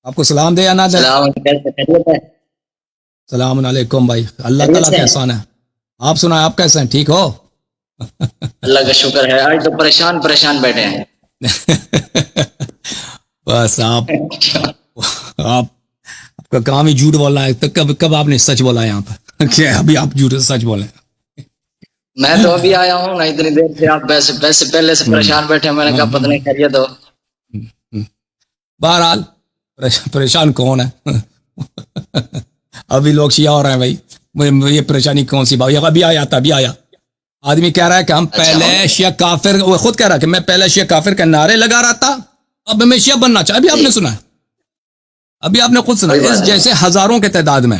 آپ کو سلام دے یا نہ دے؟ السلام علیکم بھائی، اللہ تعالیٰ کا احسان ہے. آپ سنائیں، آپ کیسے ہیں؟ ٹھیک ہو؟ اللہ کا شکر ہے. آج تو پریشان پریشان بیٹھے ہیں. بس آپ کا کام ہی جھوٹ بولنا ہے. تو کب آپ نے سچ بولا یہاں پر؟ کیا ابھی آپ جھوٹ سچ بولے؟ میں تو ابھی آیا ہوں نا، اتنی دیر سے آپ ویسے پہلے سے پریشان بیٹھے. میں نے کہا پتہ نہیں خیریت ہو. بہرحال پریشان کون ہے؟ ابھی لوگ شیعہ ہو رہے ہیں بھائی. یہ پریشانی کون سی بات؟ ابھی آیا آدمی کہہ رہا ہے کہ ہم پہلے شیعہ کافر، وہ خود کہہ رہا ہے کہ میں پہلے شیعہ کافر کے نعرے لگا رہا تھا، اب میں شیعہ بننا چاہتا. ابھی آپ نے سنا ہے، ابھی آپ نے خود سنا. اس جیسے ہزاروں کے تعداد میں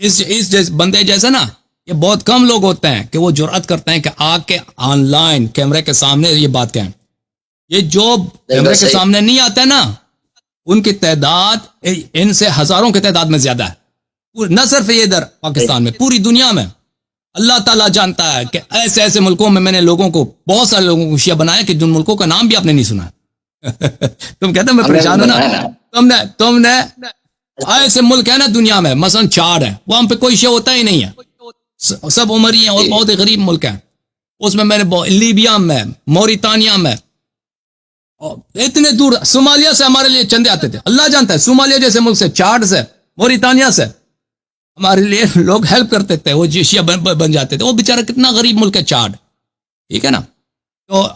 اس بندے جیسے نا، یہ بہت کم لوگ ہوتے ہیں کہ وہ جرأت کرتے ہیں کہ آ کے آن لائن کیمرے کے سامنے یہ بات کہیں. یہ جو کیمرے کے سامنے نہیں آتے نا، ان کی تعداد ان سے ہزاروں کی تعداد میں زیادہ ہے. نہ صرف یہ ادھر پاکستان میں، پوری دنیا میں. اللہ تعالیٰ جانتا ہے کہ ایسے ایسے ملکوں میں نے لوگوں کو، بہت سارے لوگوں کو شیعہ بنایا کہ جن ملکوں کا نام بھی آپ نے نہیں سنا. تم کہتے میں پریشان ہوں نا. تم نے ایسے ملک ہے نا دنیا میں، مثلا 4 ہے، وہاں پہ کوئی شیعہ ہوتا ہی نہیں ہے، سب عمری ہیں اور بہت غریب ملک ہیں. اس میں نے لیبیا میں، موریتانیہ میں، اتنے دور صومالیہ سے ہمارے لیے چندے آتے تھے. اللہ جانتا ہے صومالیہ جیسے ملک سے، چاڈ سے، موریتانیہ سے ہمارے لیے لوگ ہیلپ کرتے تھے. وہ شیعہ بن جاتے تھے. وہ بیچارہ کتنا غریب ملک ہے چاڈ، ٹھیک ہے نا. تو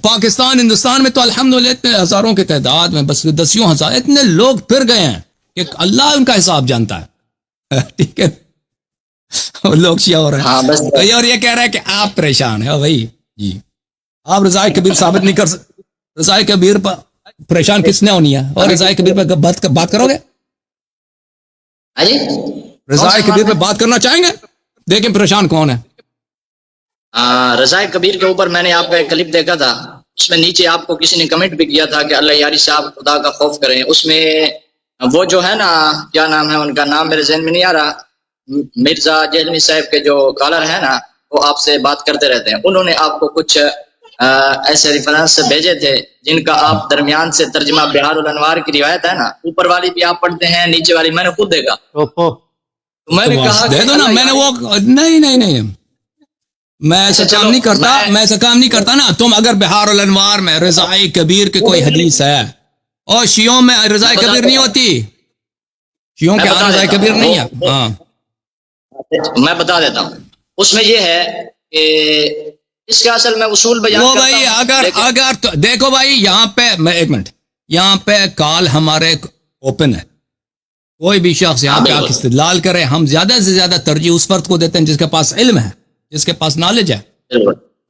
پاکستان، ہندوستان میں تو الحمدللہ اتنے ہزاروں کی تعداد میں، بس 10,000 اتنے لوگ پھر گئے ہیں کہ اللہ ان کا حساب جانتا ہے. ٹھیک ہے، لوگ شیعہ ہو رہے ہیں اور یہ کہہ رہا ہے کہ آپ پریشان ہیں. بھائی جی، آپ رضائے کبیر ثابت نہیں کر سکتے. رضائے کبیر پر پریشان کس نے ہونی ہے؟ اور رضائے کبیر پہ بات کرو گے؟ رضائے کبیر پہ بات کرنا چاہیں گے؟ دیکھیں پریشان کون ہے. رضائے کبیر کے اوپر میں نے آپ کا ایک کلپ دیکھا تھا. اس میں نیچے آپ کو کسی نے کمنٹ بھی کیا تھا کہ اللہ یاری صاحب خدا کا خوف کریں. اس میں وہ جو ہے نا، کیا نام ہے ان کا، نام میرے ذہن میں نہیں آ رہا، مرزا جہلمی صاحب کے جو کالر ہے نا، وہ آپ سے بات کرتے رہتے ہیں. انہوں نے آپ کو کچھ ایسے ریفرنس بھیجے تھے جن کا آپ درمیان سے ترجمہ، بہار الانوار کی روایت ہے نا، اوپر والی بھی آپ پڑھتے ہیں، نیچے والی میں نے خود دیکھا. میں نے کہا دے دو نا. میں نے وہ نہیں میں ایسا کام نہیں کرتا. میں ایسا کام نہیں کرتا نا. تم اگر بہار الانوار میں رضائے کبیر کی کوئی حدیث ہے، اور شیعوں میں رضائے کبیر نہیں ہوتی، شیعوں کے رضائے کبیر نہیں ہے. ہاں میں بتا دیتا ہوں. اس میں یہ ہے کہ اس کا اصل میں اصول بیان کرتا ہوں. بھائی اگر دیکھو بھائی، یہاں پہ میں ایک منٹ، یہاں پہ کال ہمارے اوپن ہے. کوئی بھی شخص یہاں پہ آکے استدلال کرے. ہم زیادہ سے زیادہ ترجیح اس فرد کو دیتے ہیں جس کے پاس علم ہے، جس کے پاس نالج ہے.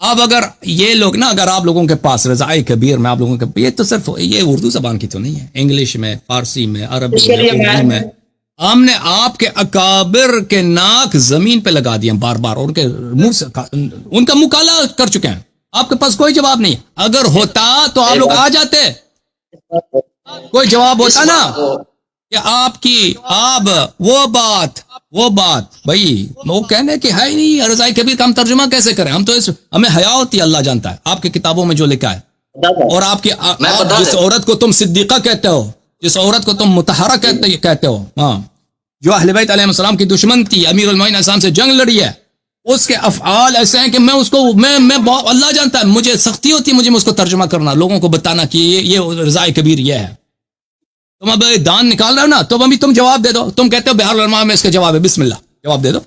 اب اگر یہ لوگ نا، اگر آپ لوگوں کے پاس رضائے کبیر میں، آپ لوگوں کے، یہ تو صرف یہ اردو زبان کی تو نہیں ہے، انگلش میں، فارسی میں، عربی میں، اردو میں. ہم نے آپ کے اکابر کے ناک زمین پہ لگا دیے بار بار، ان کے منہ سے ان کا مکالمہ کر چکے ہیں. آپ کے پاس کوئی جواب نہیں. اگر ہوتا تو آپ لوگ آ جاتے، کوئی جواب ہوتا نا کہ آپ کی وہ بات بھائی، وہ کہنے کہ ہے ہی نہیں رضائے کبیر کا ہم ترجمہ کیسے کریں؟ ہم تو ہمیں حیا ہوتی ہے، اللہ جانتا ہے آپ کی کتابوں میں جو لکھا ہے. اور آپ کی جس عورت کو تم صدیقہ کہتے ہو، جس عورت کو تم مطہرہ کہتے ہو، ہاں، جو اہل بیت علیہ السلام کی دشمن تھی، امیر المومنین السلام سے جنگ لڑی ہے، اس کے افعال ایسے ہیں کہ میں اس کو میں اللہ جانتا ہے مجھے سختی ہوتی ہے، مجھے اس کو ترجمہ کرنا، لوگوں کو بتانا کہ یہ رضائے کبیر یہ ہے. تم اب دان نکال رہے ہو نا، تو ابھی تم جواب دے دو. تم کہتے ہو بہار الانوار میں اس کا جواب ہے، بسم اللہ جواب دے دو.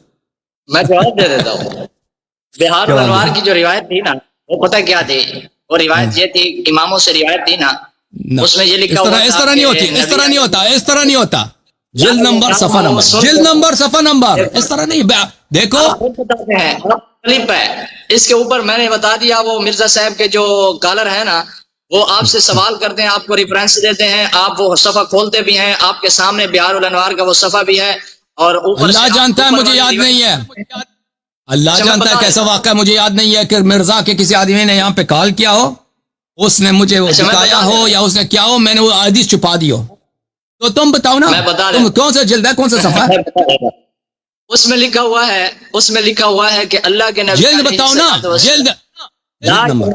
میں جواب دے دیتا ہوں. بہار الانوار کی جو روایت تھی نا، وہ پتہ کیا تھی؟ وہ روایت یہ تھی، اماموں سے روایت تھی نا، اس میں یہ لکھا ہوا تھا، اس طرح نہیں ہوتا. جلد نمبر، صفحہ نمبر، اس طرح نہیں. دیکھو کلپ ہے، اس کے اوپر میں نے بتا دیا. وہ مرزا صاحب کے جو کالر ہے نا، وہ آپ سے سوال کرتے ہیں، آپ کو ریفرنس دیتے ہیں، آپ وہ صفحہ کھولتے بھی ہیں، آپ کے سامنے بہار الانوار کا وہ صفحہ بھی ہے. اور اللہ جانتا ہے مجھے یاد نہیں ہے، اللہ جانتا ہے کیسا واقعہ مجھے یاد نہیں ہے کہ مرزا کے کسی آدمی نے یہاں پہ کال کیا ہو، اس نے مجھے وہ دکھایا ہو یا اس نے کیا ہو، میں نے وہ حدیث چھپا دی ہو. تو تم بتاؤ نا، تم کون سا جلد ہے، کون سا صفحہ ہے؟ اس میں لکھا ہوا ہے کہ اللہ کے نبی جلد بتاؤ نا، جلد نمبر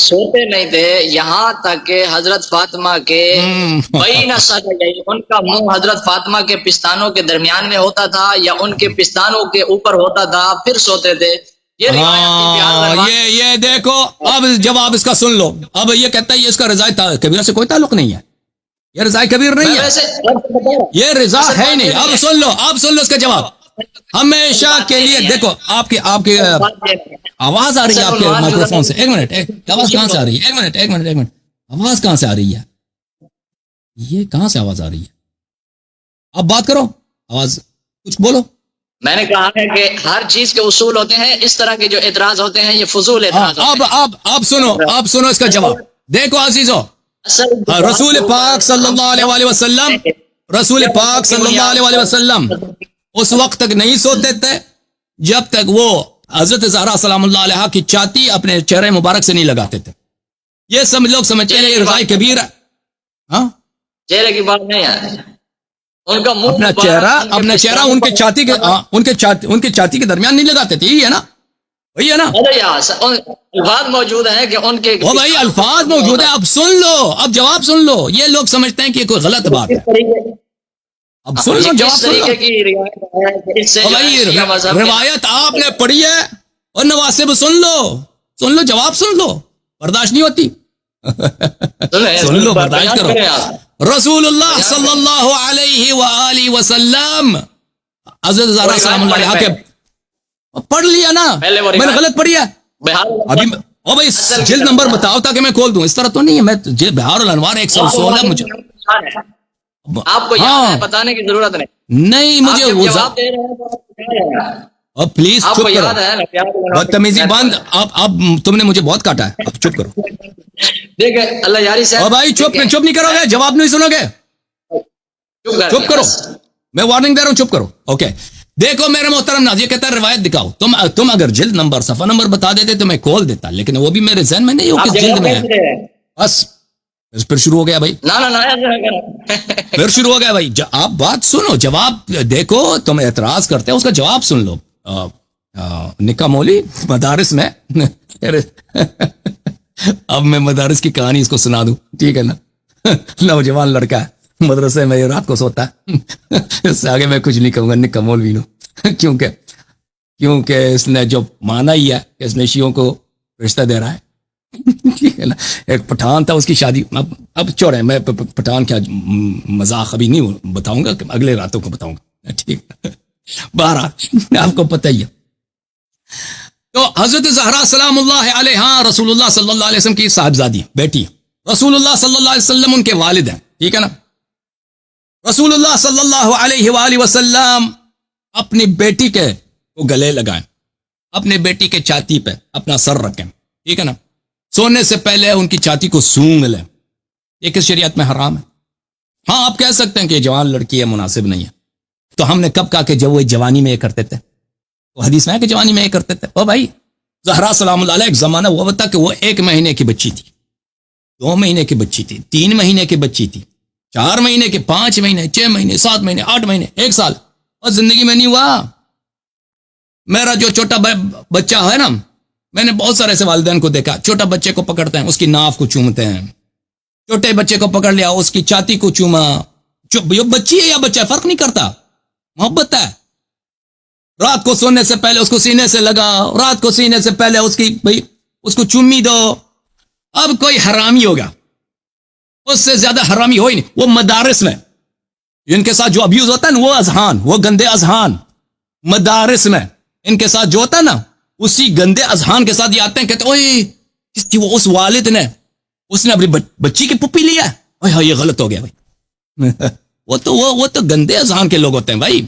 سوتے نہیں تھے یہاں تک کہ حضرت فاطمہ کے ان کا منہ حضرت فاطمہ کے پستانوں کے درمیان میں ہوتا تھا یا ان کے پستانوں کے اوپر ہوتا تھا پھر سوتے تھے. یہ دیکھو اب جواب اس کا سن لو. اب یہ کہتا ہے یہ اس کا رضا کبیرہ سے کوئی تعلق نہیں ہے, یہ رضا کبیر نہیں ہے, یہ رضا ہے نہیں. اب سن لو اس کا جواب. ہمیشہ کے لیے دیکھو آپ کی آواز آ رہی ہے آپ کے مائکرو فون سے. ایک منٹ, آواز کہاں سے آ رہی ہے؟ ایک منٹ, آواز کہاں سے آ رہی ہے؟ یہ کہاں سے آواز آ رہی ہے؟ اب بات کرو, آواز کچھ بولو. میں نے کہا ہے کہ ہر چیز کے اصول ہوتے ہیں, اس طرح کے جو اعتراض ہوتے ہیں یہ فضول اعتراض ہوتے ہیں. اب سنو اس کا جواب. دیکھو عزیزو, رسول پاک صلی اللہ علیہ وسلم اس وقت تک نہیں سوتے تھے جب تک وہ حضرت زہرا سلام اللہ علیہ کی چاتی اپنے چہرے مبارک سے نہیں لگاتے تھے. یہ سب لوگ سمجھتے ہیں یہ رضا کبیر ہے. ہاں چہرے کی بات نہیں ہے, ان کا منہ اپنا چہرہ ان کے چھاتی کے درمیان نہیں لگاتے تھے. یہی ہے نا, وہی ہے نا. الفاظ موجود ہیں کہ ان کے وہ بھائی الفاظ موجود ہیں. اب سن لو, اب جواب سن لو. یہ لوگ سمجھتے ہیں کہ یہ کوئی غلط بات ہے. اب سن لو, جواب سن لو. بھائی روایت آپ نے پڑھی ہے اور نواسب سن لو, جواب سن لو. برداشت نہیں ہوتی, سن لو, برداشت کرو. رسول اللہ صلی اللہ علیہ وآلہ وسلم حضرت زہرا سلام اللہ علیہ کے پڑھ لیا نا, میں نے غلط پڑھی ہے. ابھی او بھائی جلد نمبر بتاؤ تاکہ میں کھول دوں. اس طرح تو نہیں ہے. میں بہار الانوار 116 مجھے آپ کو یاد ہے, بتانے کی ضرورت نہیں مجھے وہ پلیز چپ کرو, بدتمیزی بند. اب تم نے مجھے بہت کاٹا ہے, اب چپ کرو. دیکھیں اللہ یاری سے بھائی چپ نہیں کرو گے, جواب نہیں سنو گے, چپ کرو. میں وارننگ دے رہا ہوں, چپ کرو. اوکے دیکھو میرے محترم ناظرین, یہ کہتا ہے روایت دکھاؤ. تم اگر جلد نمبر صفحہ نمبر بتا دیتے تو میں کھول دیتا, لیکن وہ بھی میرے ذہن میں نہیں ہو کس جلد میں ہے. بس پھر شروع ہو گیا بھائی, پھر شروع ہو گیا بھائی. آپ بات سنو, جواب دیکھو. تم اعتراض کرتے ہو, اس کا جواب سن لو. نکا مولی مدارس میں اب میں مدارس کی کہانی اس کو سنا دوں, ٹھیک ہے نا. نوجوان لڑکا ہے, مدرسے میں رات کو سوتا ہے. اس سے آگے میں کچھ نہیں کہوں گا, نکا مولوی نو, کیونکہ اس نے جو مانا ہی ہے کہ اس نے شیعوں کو رشتہ دے رہا ہے. ٹھیک ہے نا. ایک پٹھان تھا, اس کی شادی. اب چھوڑیں, میں پٹھان کیا مذاق ابھی نہیں بتاؤں گا, اگلے راتوں کو بتاؤں گا, ٹھیک ہے. بہرحال آپ کو پتہ ہی ہے. تو حضرت زہرا سلام اللہ علیہ رسول اللہ صلی اللہ علیہ وسلم کی صاحبزادی بیٹی, رسول اللہ صلی اللہ علیہ وسلم ان کے والد ہیں, ٹھیک ہے نا. رسول اللہ صلی اللہ علیہ وآلہ وسلم اپنی بیٹی کے کو گلے لگائیں, اپنے بیٹی کے چھاتی پہ اپنا سر رکھیں, ٹھیک ہے نا. سونے سے پہلے ان کی چھاتی کو سونگ لیں. یہ کس شریعت میں حرام ہے؟ ہاں آپ کہہ سکتے ہیں کہ جوان لڑکی ہے, مناسب نہیں ہے. تو ہم نے کب کہا کہ جب وہ جوانی میں یہ کرتے تھے, تو حدیث میں ہے کہ جوانی میں یہ کرتے تھے. او بھائی زہرا سلام اللہ علیہ ایک زمانہ وہ بتا کہ وہ 1 مہینے کی بچی تھی, 2 مہینے کی بچی تھی, 3 مہینے کی بچی تھی, 4 مہینے کی, 5 مہینے, 6 مہینے, 7 مہینے, 8 مہینے, 1 سال, اور زندگی میں نہیں ہوا. میرا جو چھوٹا بچہ ہے نا, میں نے بہت سارے ایسے والدین کو دیکھا, چھوٹا بچے کو پکڑتے ہیں, اس کی ناف کو چومتے ہیں. چھوٹے بچے کو پکڑ لیا, اس کی چھاتی کو چوما. بچی ہے یا بچہ, فرق نہیں کرتا, محبت ہے. رات کو سونے سے پہلے اس کو سینے سے لگا, رات کو سینے سے پہلے اس کو چومی دو. اب کوئی حرامی ہوگا, اس سے زیادہ حرامی ہو ہی نہیں. وہ مدارس میں ان کے ساتھ جو ابیوز ہوتا ہے نا, وہ اذہان, وہ گندے اذہان مدارس میں ان کے ساتھ جو ہوتا ہے نا, اسی گندے اذہان کے ساتھ یہ آتے ہیں, کہتے اوئے وہ اس والد نے اس نے اپنی بچی کی پپی لیا ہے, اوئے یہ غلط ہو گیا بھائی. وہ تو گندے اذہان کے لوگ ہوتے ہیں بھائی.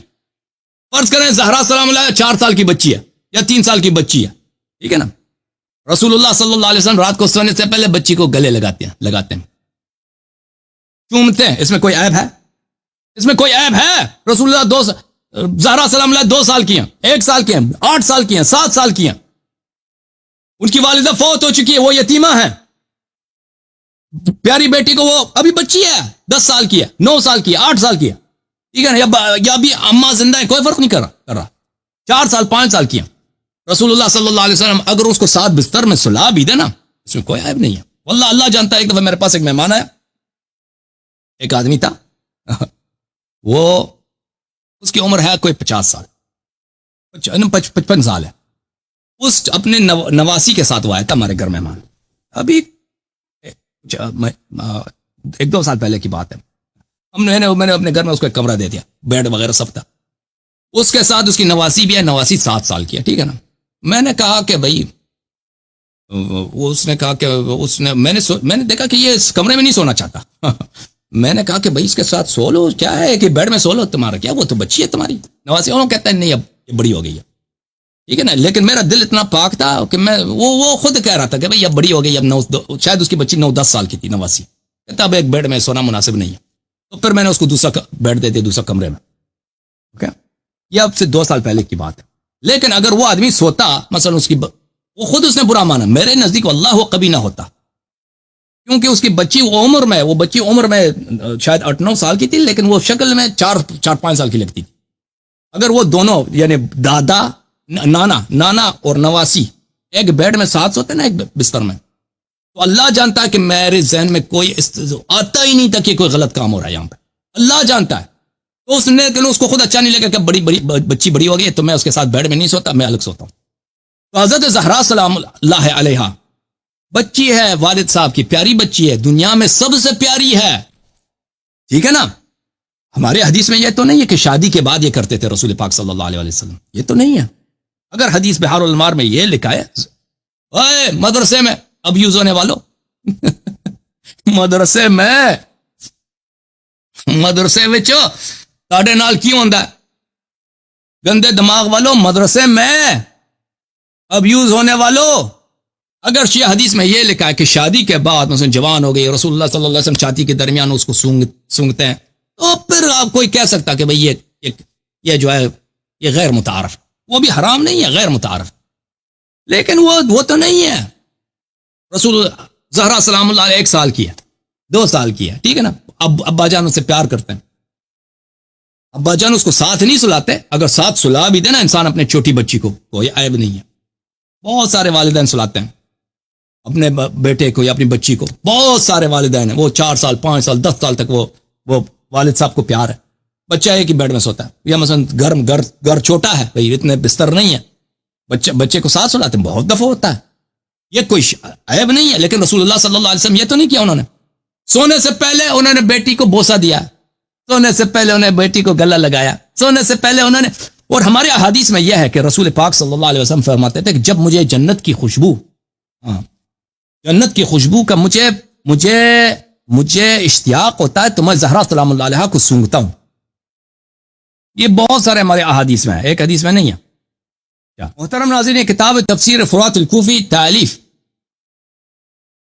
فرض کریں زہرا سلام اللہ 4 سال کی بچی ہے یا 3 سال کی بچی ہے, ٹھیک ہے نا. رسول اللہ صلی اللہ علیہ وسلم رات کو سونے سے پہلے بچی کو گلے لگاتے ہیں, چومتے ہیں. اس میں کوئی عیب ہے؟ اس میں کوئی عیب ہے؟ رسول اللہ زہرا سلام اللہ 2 سال کی ہیں, 1 سال کی ہیں, 8 سال کی ہیں, 7 سال کی ہیں. ان کی والدہ فوت ہو چکی ہے, وہ یتیمہ ہیں. پیاری بیٹی کو وہ ابھی بچی ہے, 10 سال کی ہے, 9 سال کی ہے, 8 سال کی ہے, ٹھیک ہے نا. یا ابھی اماں زندہ ہے, کوئی فرق نہیں کر رہا. 4 سال 5 سال کی ہیں. رسول اللہ صلی اللہ علیہ وسلم اگر اس کو ساتھ بستر میں سلا بھی دے نا، اس میں کوئی عیب نہیں ہے. واللہ اللہ جانتا ہے. ایک دفعہ میرے پاس ایک مہمان آیا، ایک آدمی تھا، وہ اس کی عمر ہے کوئی 50 سال، 55 سال ہے. اس اپنے نواسی کے ساتھ وہ آیا تھا ہمارے گھر مہمان. ابھی 1-2 سال پہلے کی بات ہے. میں نے اپنے گھر میں اس کو ایک کمرہ دے دیا، بیڈ وغیرہ سب تھا. اس کے ساتھ اس کی نواسی بھی ہے، نواسی 7 سال کی ہے، ٹھیک ہے نا. میں نے کہا کہ بھائی، اس نے کہا کہ میں نے دیکھا کہ یہ اس کمرے میں نہیں سونا چاہتا. میں نے کہا کہ بھائی اس کے ساتھ سو لو، کیا ہے کہ بیڈ میں سو لو، تمہارا کیا، وہ تو بچی ہے تمہاری نواسی. انہوں کہتا ہے نہیں اب یہ بڑی ہو گئی ہے، ٹھیک ہے نا. لیکن میرا دل اتنا پاک تھا کہ میں وہ خود کہہ رہا تھا کہ بھائی اب بڑی ہو گئی، اب شاید اس کی بچی 9-10 سال کی تھی، نواسی. کہتا اب ایک بیڈ میں سونا مناسب نہیں ہے. تو پھر میں نے اس کو دوسرا بیڈ دے دیا، دوسرا کمرے میں. اوکے، یہ اب سے 2 سال پہلے کی بات ہے. لیکن اگر وہ آدمی سوتا مثلا وہ خود اس نے برا مانا، میرے نزدیک واللہ وہ کبھی نہ ہوتا، کیونکہ اس کی بچی وہ بچی عمر میں شاید 8-9 سال کی تھی، لیکن وہ شکل میں 4-5 سال کی لگتی تھی. اگر وہ دونوں یعنی دادا نانا اور نواسی ایک بیڈ میں ساتھ سوتے نا، ایک بستر میں، تو اللہ جانتا ہے کہ میرے ذہن میں کوئی آتا ہی نہیں تھا کہ کوئی غلط کام ہو رہا ہے یہاں پہ. اللہ جانتا ہے. تو اس کو خود اچھا نہیں لگا کہ بچی بڑی ہو گئی تو میں اس کے ساتھ بیڈ میں نہیں سوتا، میں الگ سوتا ہوں. تو حضرت زہرا سلام اللہ علیہا بچی ہے والد صاحب کی، پیاری بچی ہے، دنیا میں سب سے پیاری ہے، ٹھیک ہے نا. ہمارے حدیث میں یہ تو نہیں ہے کہ شادی کے بعد یہ کرتے تھے رسول پاک صلی اللہ علیہ وسلم، یہ تو نہیں ہے. اگر حدیث بحار المار میں یہ لکھا ہے، اوے مدرسے میں اب یوز ہونے والوں مدرسے وچ تاڑے نال کی ہوندا ہے، گندے دماغ والوں، مدرسے میں اب یوز ہونے والوں. اگر شیعہ حدیث میں یہ لکھا ہے کہ شادی کے بعد مثلا جوان ہو گئی، رسول اللہ صلی اللہ علیہ وسلم شادی کے درمیان اس کو سونگتے ہیں، تو پھر آپ کوئی کہہ سکتا کہ بھئی یہ جو ہے یہ غیر متعارف، وہ بھی حرام نہیں ہے، غیر متعارف، لیکن وہ تو نہیں ہے. رسول زہرا سلام اللہ علیہ 1 سال کی ہے، 2 سال کی ہے، ٹھیک ہے نا. ابا جان اس سے پیار کرتے ہیں، ابا جان اس کو ساتھ نہیں سلاتے. اگر ساتھ سلا بھی دے نا انسان اپنے چھوٹی بچی کو، کوئی عیب نہیں ہے. بہت سارے والدین سلاتے ہیں اپنے بیٹے کو یا اپنی بچی کو، بہت سارے والدین ہیں، وہ 4 سال 5 سال 10 سال تک وہ والد صاحب کو پیار ہے. بچہ ایک ہی بیڈ میں سوتا ہے، یا مثلا گھر چھوٹا ہے، بھائی اتنے بستر نہیں ہے، بچے کو ساتھ سلاتے ہیں، بہت دفعہ ہوتا ہے، یہ کوئی عیب نہیں ہے. لیکن رسول اللہ صلی اللہ علیہ وسلم یہ تو نہیں کیا انہوں نے. سونے سے پہلے انہوں نے بیٹی کو بوسہ دیا، سونے سے پہلے انہوں نے بیٹی کو گلا لگایا، سونے سے پہلے انہوں نے. اور ہمارے احادیث میں یہ ہے کہ رسول پاک صلی اللہ علیہ وسلم فرماتے تھے کہ جب مجھے جنت کی خوشبو کا مجھے اشتیاق ہوتا ہے تو میں زہرا سلام اللہ علیہ کو سونگتا ہوں. یہ بہت سارے ہمارے احادیث میں ہے، ایک حدیث میں نہیں ہے. محترم ناظرین، کتاب تفسیر فرات الکوفی تالیف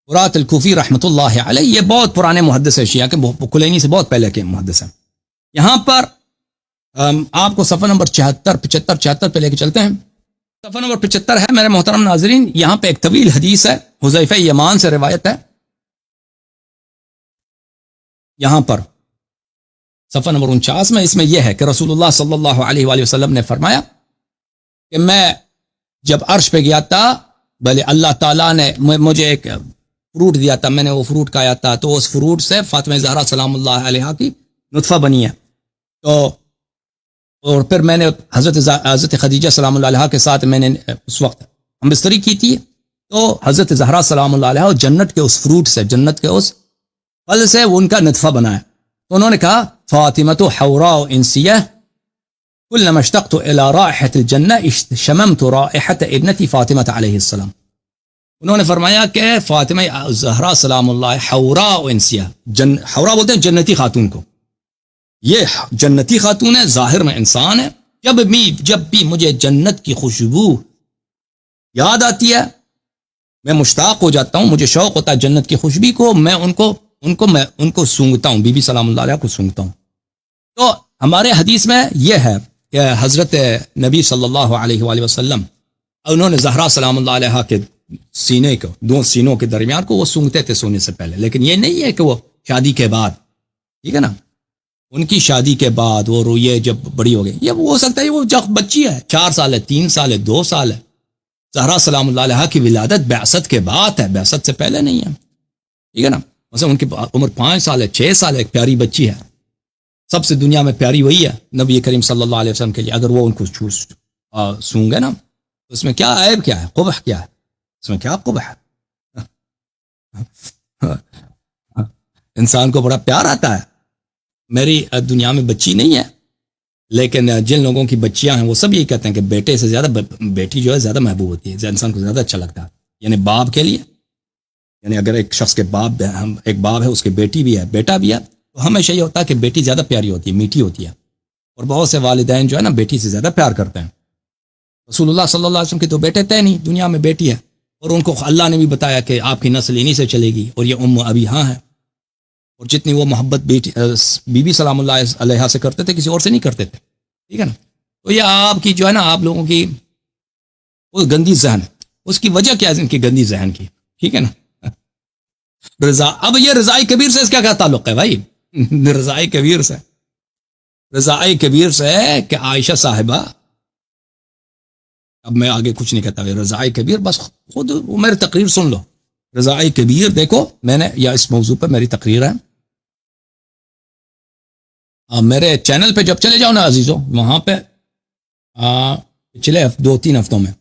فرات الکوفی رحمۃ اللہ علیہ، یہ بہت پرانے محدث ہے شیعہ کے، کلینی سے بہت پہلے کے محدث ہیں. یہاں پر آپ کو صفحہ نمبر 76 پہ لے کے چلتے ہیں. صفحہ نمبر 75 ہے میرے محترم ناظرین. یہاں پہ ایک طویل حدیث ہے، حذیفہ یمان سے روایت ہے. یہاں پر صفحہ نمبر 49 میں اس میں یہ ہے کہ رسول اللہ صلی اللہ علیہ وآلہ وسلم نے فرمایا کہ میں جب عرش پہ گیا تھا، بھلے اللہ تعالیٰ نے مجھے ایک فروٹ دیا تھا، میں نے وہ فروٹ کھایا تھا، تو اس فروٹ سے فاطمہ زہرا سلام اللہ علیہا کی نطفہ بنی ہے. اور پھر میں نے حضرت خدیجہ سلام اللہ علیہا کے ساتھ میں نے اس وقت ہم بستری کی تھی، تو حضرت زہرا سلام اللہ علیہا جنت کے اس فروٹ سے، جنت کے اس پھل سے ان کا نطفہ بنا ہے. تو انہوں نے کہا فاطمۃ حوراء انسیہ کلما اشتقت الى رائحۃ الجنہ شممت رائحۃ ابنتی فاطمہ علیہ السلام. انہوں نے فرمایا کہ فاطمہ زہرا سلام اللہ حوراء انسیہ، حوراء بولتے ہیں جنتی خاتون کو، یہ جنتی خاتون ہے، ظاہر میں انسان ہے. جب بھی مجھے جنت کی خوشبو یاد آتی ہے میں مشتاق ہو جاتا ہوں، مجھے شوق ہوتا ہے جنت کی خوشبو کو، میں ان کو سونگتا ہوں، بی بی سلام اللہ علیہ کو سونگتا ہوں. تو ہمارے حدیث میں یہ ہے کہ حضرت نبی صلی اللہ علیہ وآلہ وسلم انہوں نے زہرا سلام اللہ علیہ کے سینے کو، 2 سینوں کے درمیان کو وہ سونگتے تھے سونے سے پہلے. لیکن یہ نہیں ہے کہ وہ شادی کے بعد، ٹھیک ہے نا، ان کی شادی کے بعد وہ یہ جب بڑی ہو گئی، یہ ہو سکتا ہے وہ جب بچی ہے 4 سال ہے، 3 سال ہے، 2 سال ہے، زہرا سلام اللہ علیہ کی ولادت بعثت کے بعد ہے، بعثت سے پہلے نہیں ہے، ٹھیک ہے نا. مثلا ان کی عمر 5 سال ہے، 6 سال ہے، ایک پیاری بچی ہے، سب سے دنیا میں پیاری وہی ہے نبی کریم صلی اللہ علیہ وسلم کے لیے. اگر وہ ان کو سوں گے نا تو اس میں کیا عیب، کیا ہے قبح، کیا ہے اس میں، کیا قبح ہے؟ انسان کو بڑا پیار آتا ہے. میری دنیا میں بچی نہیں ہے، لیکن جن لوگوں کی بچیاں ہیں وہ سب یہی کہتے ہیں کہ بیٹے سے زیادہ بیٹی جو ہے زیادہ محبوب ہوتی ہے، انسان کو زیادہ اچھا لگتا ہے. یعنی باپ کے لیے، یعنی اگر ایک شخص کے باپ، ایک باپ ہے، اس کی بیٹی بھی ہے، بیٹا بھی ہے، تو ہمیشہ یہ ہوتا ہے کہ بیٹی زیادہ پیاری ہوتی ہے، میٹھی ہوتی ہے. اور بہت سے والدین جو ہے نا بیٹی سے زیادہ پیار کرتے ہیں. رسول اللہ صلی اللہ علیہ وسلم کے تو بیٹے تھے نہیں، دنیا میں بیٹی ہے، اور ان کو اللہ نے بھی بتایا کہ آپ کی نسل انہی سے چلے گی، اور یہ ابیہا ہے. اور جتنی وہ محبت بی بی سلام اللہ علیہ سے کرتے تھے کسی اور سے نہیں کرتے تھے، ٹھیک ہے نا. تو یہ آپ کی جو ہے نا، آپ لوگوں کی وہ گندی ذہن، اس کی وجہ کیا ہے ان کی گندی ذہن کی، ٹھیک ہے نا. رضا، اب یہ رضائی کبیر سے اس کا کیا تعلق ہے بھائی؟ رضائی کبیر سے، رضائی کبیر سے کہ عائشہ صاحبہ، اب میں آگے کچھ نہیں کہتا، رضائی کبیر بس خود میری تقریر سن لو. رضائی کبیر دیکھو، میں نے یا اس موضوع پہ میری تقریر ہے، میرے چینل پہ جب چلے جاؤ نا عزیزو، وہاں پہ پچھلے 2-3 ہفتوں میں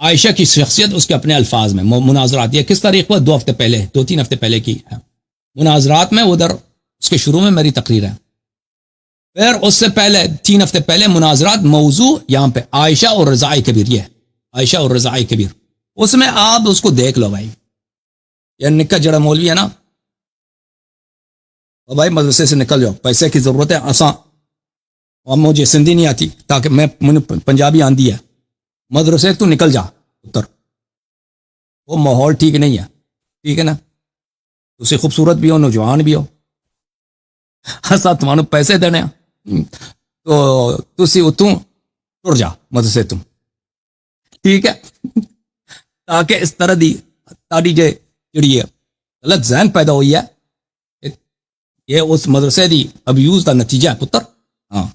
عائشہ کی شخصیت اس کے اپنے الفاظ میں مناظرات، یہ کس تاریخ پر 2-3 ہفتے پہلے کی ہے مناظرات میں، ادھر اس کے شروع میں میری تقریر ہے. پھر اس سے پہلے 3 ہفتے پہلے مناظرات، موضوع یہاں پہ عائشہ اور رضائی کبیر، یہ عائشہ اور رضائی کبیر. اس میں آپ اس کو دیکھ لو بھائی، یہ نکا جڑا مولوی ہے نا، اور بھائی مدرسے سے نکل جاؤ، پیسے کی ضرورت ہے آسان، اور مجھے سندھی نہیں آتی تاکہ مجھے پنجابی آندی ہے، مدرسے تو نکل جا اتر، وہ ماحول ٹھیک نہیں ہے، ٹھیک ہے نا. تسی خوبصورت بھی ہو، نوجوان بھی ہو، ہسا تمہانوں پیسے دینے تو تسی اتوں ٹر جا مدرسے تم، ٹھیک ہے. تاکہ اس طرح دی تاری جڑی ہے غلط ذہن پیدا ہوئی ہے، یہ اس مدرسے دی ابیوز کا نتیجہ ہے پتر. ہاں